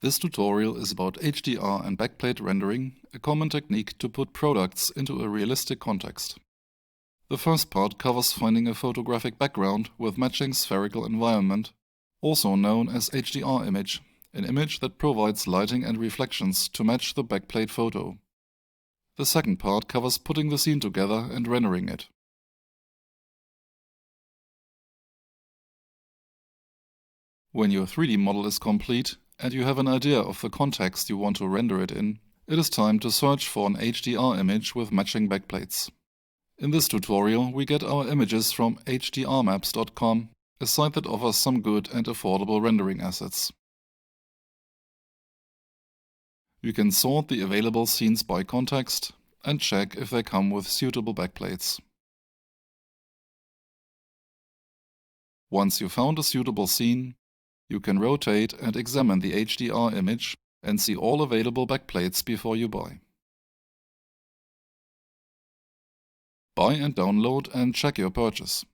This tutorial is about HDR and backplate rendering, a common technique to put products into a realistic context. The first part covers finding a photographic background with matching spherical environment, also known as HDR image, an image that provides lighting and reflections to match the backplate photo. The second part covers putting the scene together and rendering it. When your 3D model is complete and you have an idea of the context you want to render it in, it is time to search for an HDR image with matching backplates. In this tutorial, we get our images from hdrmaps.com, a site that offers some good and affordable rendering assets. You can sort the available scenes by context and check if they come with suitable backplates. Once you found a suitable scene, you can rotate and examine the HDR image and see all available backplates before you buy. Buy and download and check your purchase.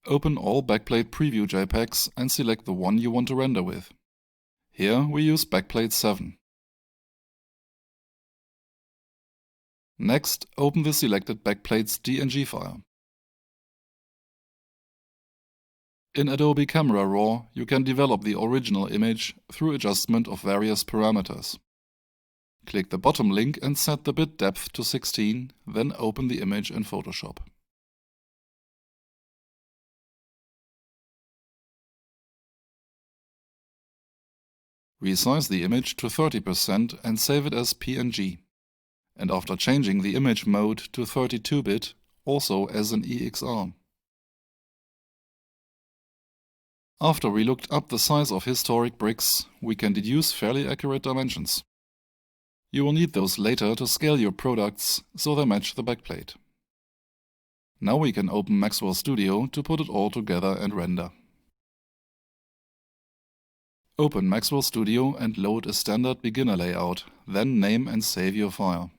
Open all backplate preview JPEGs and select the one you want to render with. Here we use backplate 7. Next, open the selected backplate's DNG file. In Adobe Camera Raw, you can develop the original image through adjustment of various parameters. Click the bottom link and set the bit depth to 16, then open the image in Photoshop. Resize the image to 30% and save it as PNG. And after changing the image mode to 32-bit, also as an EXR. After we looked up the size of historic bricks, we can deduce fairly accurate dimensions. You will need those later to scale your products so they match the backplate. Now we can open Maxwell Studio to put it all together and render. Open Maxwell Studio and load a standard beginner layout, then name and save your file.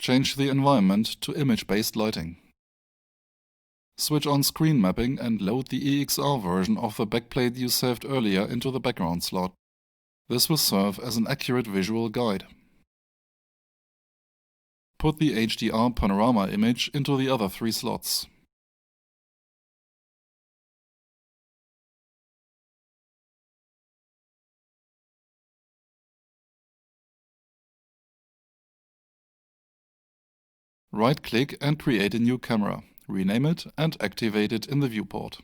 Change the environment to image-based lighting. Switch on screen mapping and load the EXR version of the backplate you saved earlier into the background slot. This will serve as an accurate visual guide. Put the HDR panorama image into the other 3 slots. Right-click and create a new camera. Rename it and activate it in the viewport.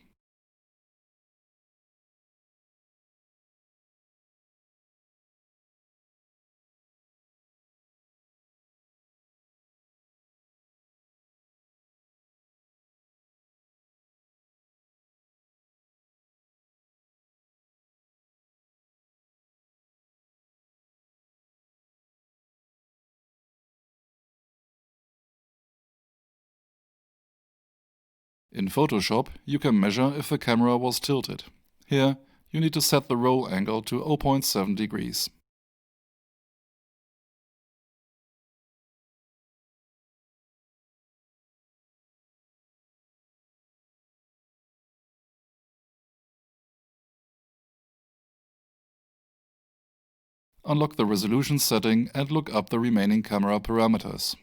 In Photoshop, you can measure if the camera was tilted. Here, you need to set the roll angle to 0.7 degrees. Unlock the resolution setting and look up the remaining camera parameters.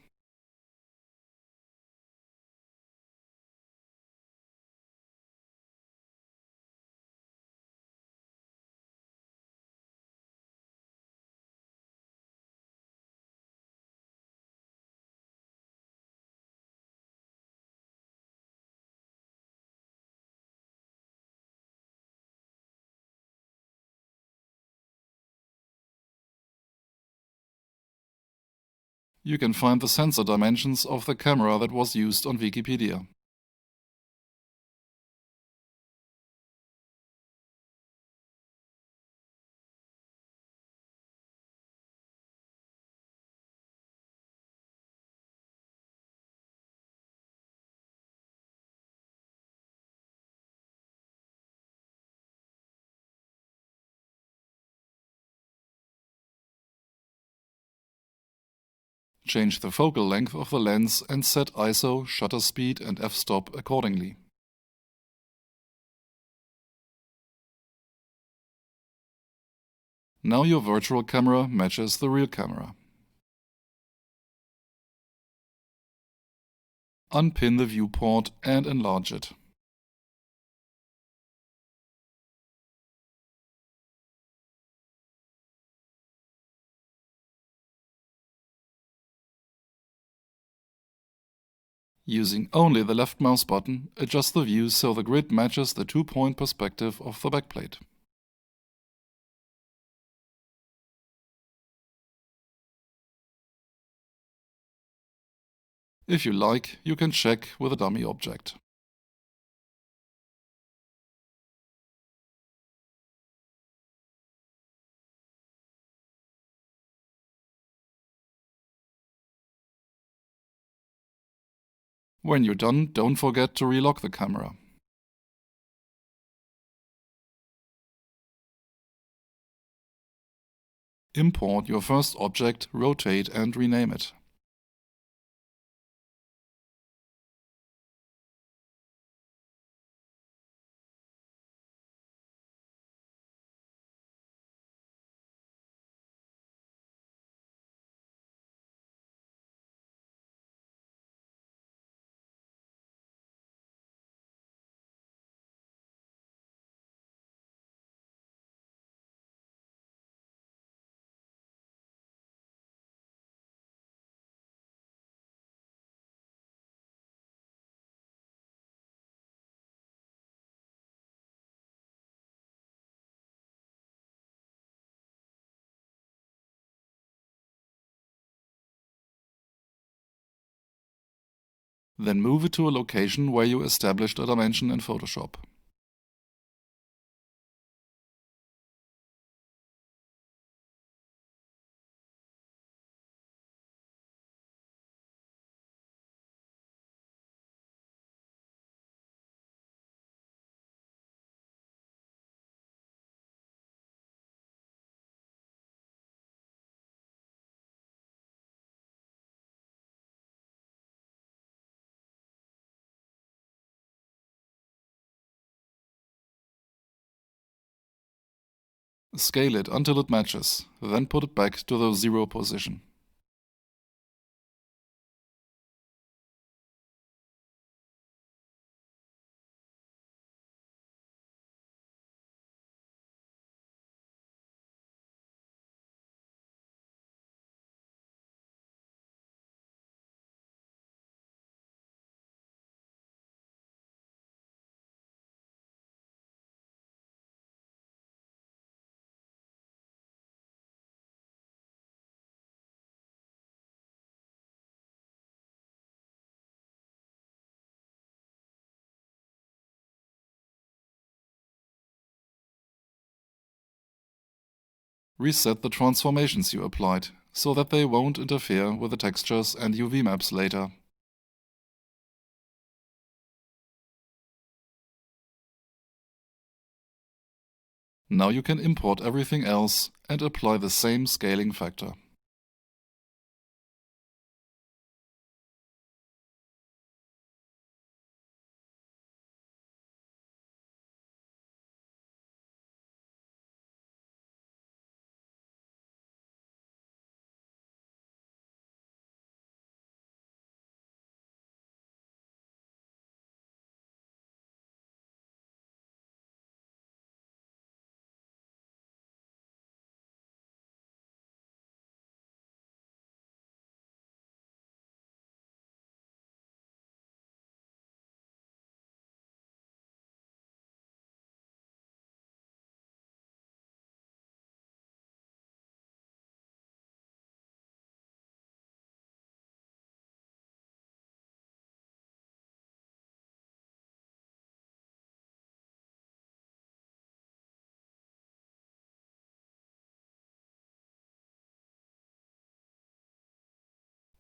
You can find the sensor dimensions of the camera that was used on Wikipedia. Change the focal length of the lens and set ISO, shutter speed and f-stop accordingly. Now your virtual camera matches the real camera. Unpin the viewport and enlarge it. Using only the left mouse button, adjust the view so the grid matches the two-point perspective of the backplate. If you like, you can check with a dummy object. When you're done, don't forget to relock the camera. Import your first object, rotate and rename it. Then move it to a location where you established a dimension in Photoshop. Scale it until it matches, then put it back to the 0 position. Reset the transformations you applied, so that they won't interfere with the textures and UV maps later. Now you can import everything else and apply the same scaling factor.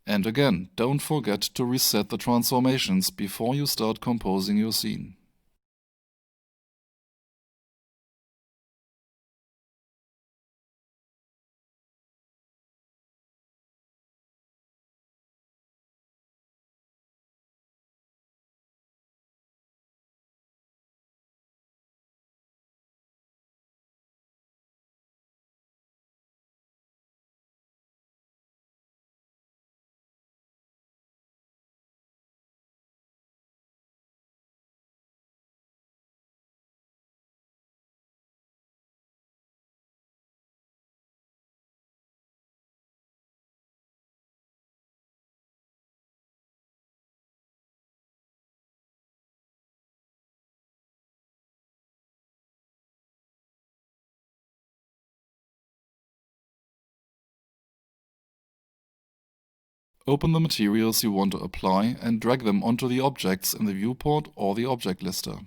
And again, don't forget to reset the transformations before you start composing your scene. Open the materials you want to apply and drag them onto the objects in the viewport or the object lister.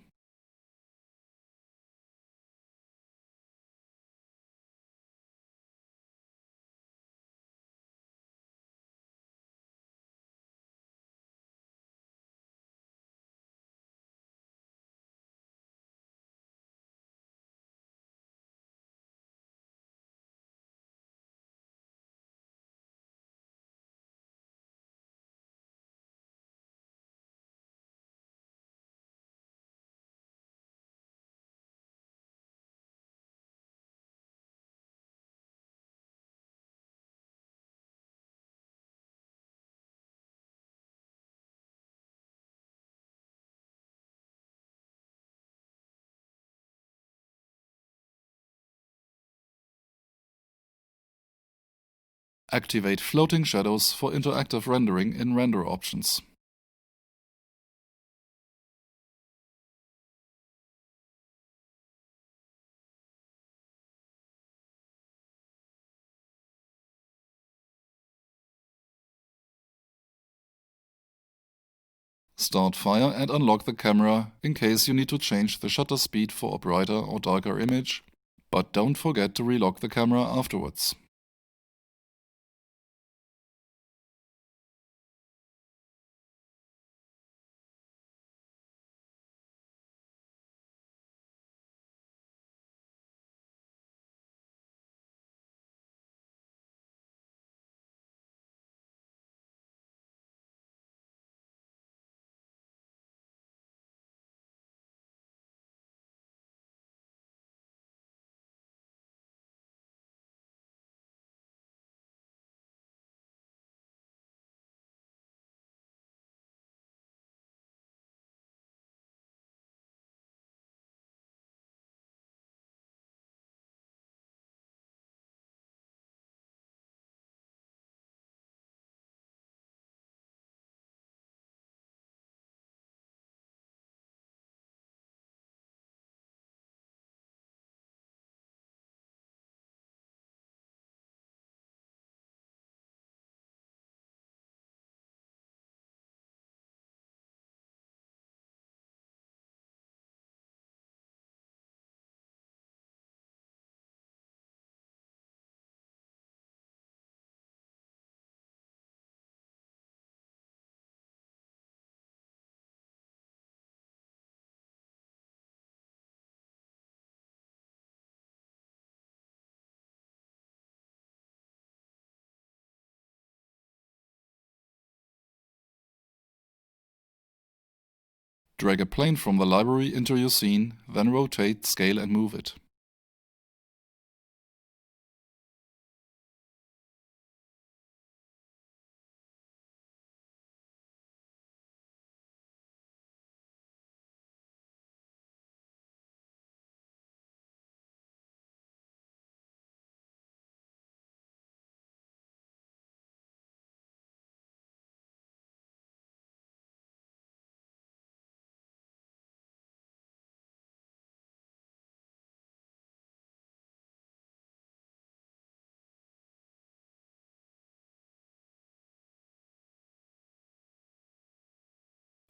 Activate floating shadows for interactive rendering in Render Options. Start Fire and unlock the camera in case you need to change the shutter speed for a brighter or darker image, but don't forget to relock the camera afterwards. Drag a plane from the library into your scene, then rotate, scale and move it.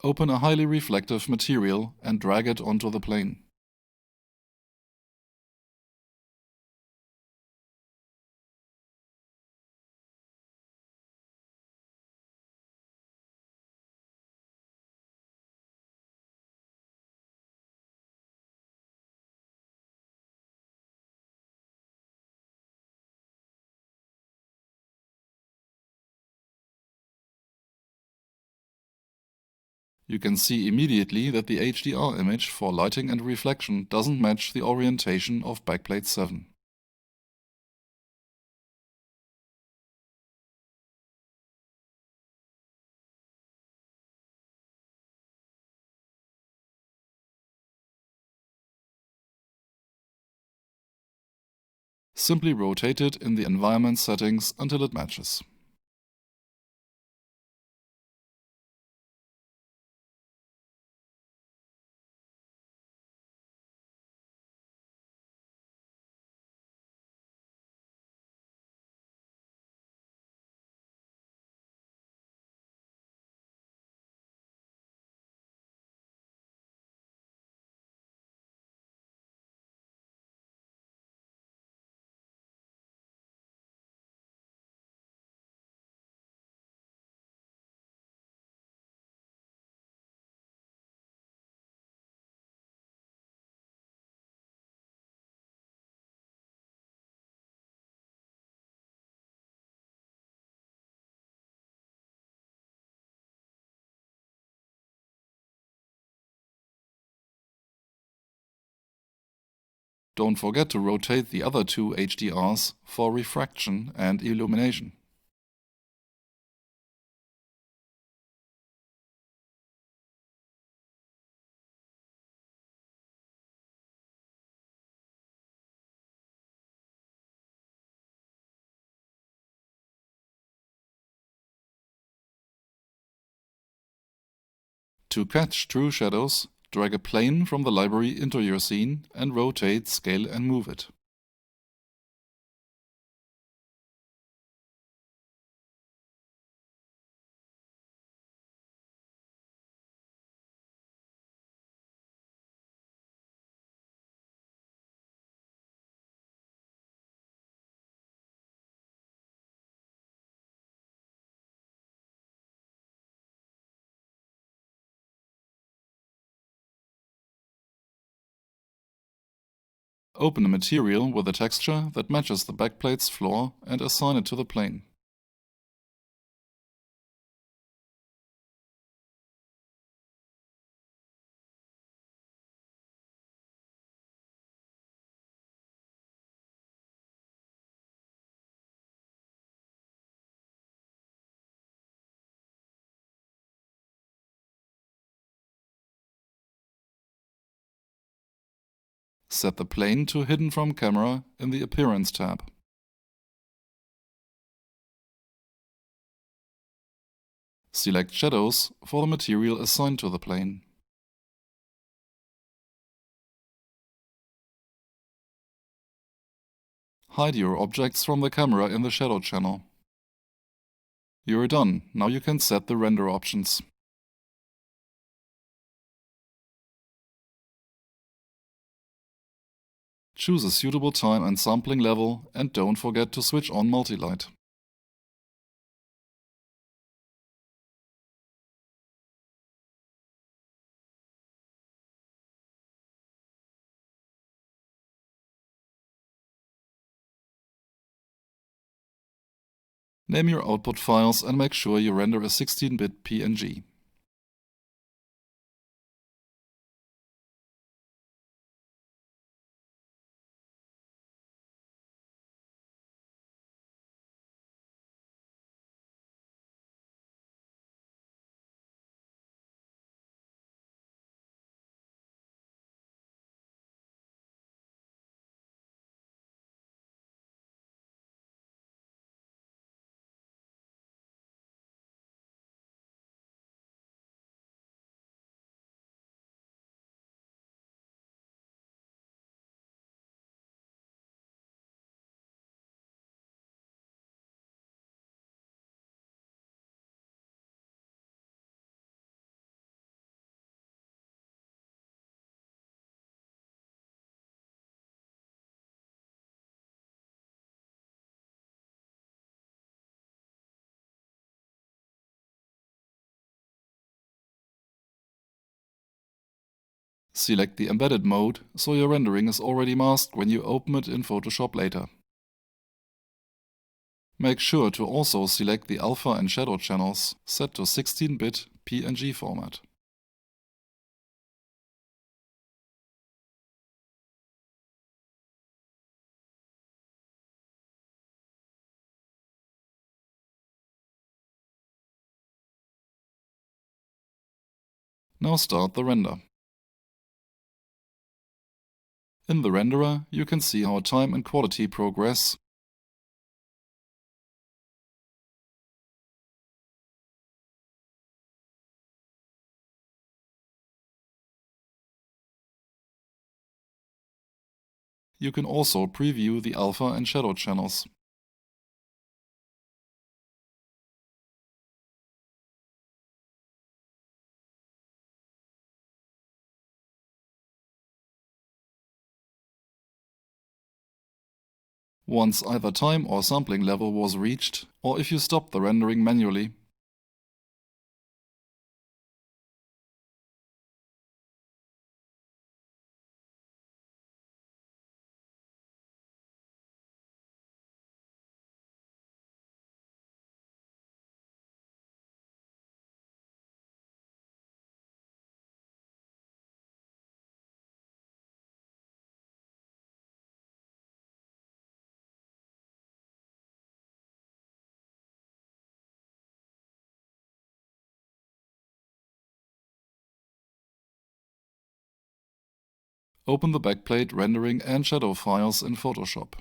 Open a highly reflective material and drag it onto the plane. You can see immediately that the HDR image for lighting and reflection doesn't match the orientation of Backplate 7. Simply rotate it in the environment settings until it matches. Don't forget to rotate the other two HDRs for refraction and illumination. To catch true shadows, drag a plane from the library into your scene and rotate, scale and move it. Open a material with a texture that matches the backplate's floor and assign it to the plane. Set the plane to Hidden from Camera in the Appearance tab. Select Shadows for the material assigned to the plane. Hide your objects from the camera in the Shadow channel. You're done. Now you can set the render options. Choose a suitable time and sampling level, and don't forget to switch on multi-light. Name your output files and make sure you render a 16-bit PNG. Select the embedded mode, so your rendering is already masked when you open it in Photoshop later. Make sure to also select the alpha and shadow channels, set to 16-bit PNG format. Now start the render. In the renderer, you can see how time and quality progress. You can also preview the alpha and shadow channels. Once either time or sampling level was reached, or if you stop the rendering manually, Open the backplate, rendering and shadow files in Photoshop.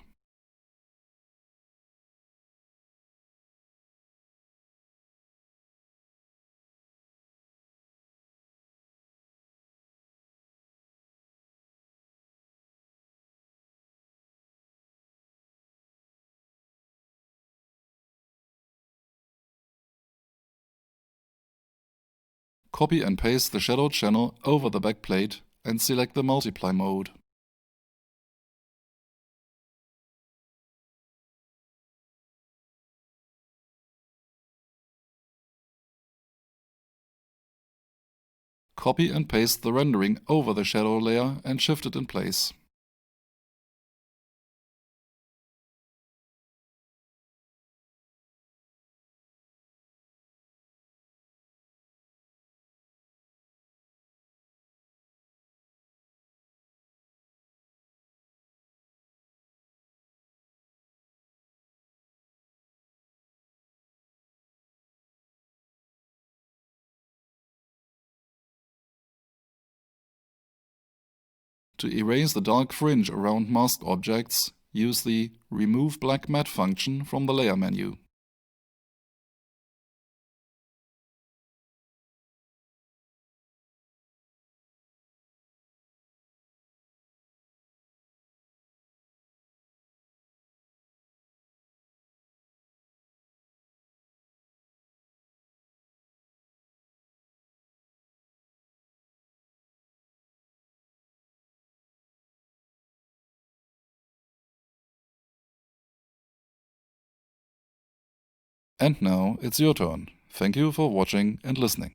Copy and paste the shadow channel over the backplate and select the multiply mode. Copy and paste the rendering over the shadow layer and shift it in place. To erase the dark fringe around masked objects, use the Remove Black Matte function from the Layer menu. And now it's your turn. Thank you for watching and listening.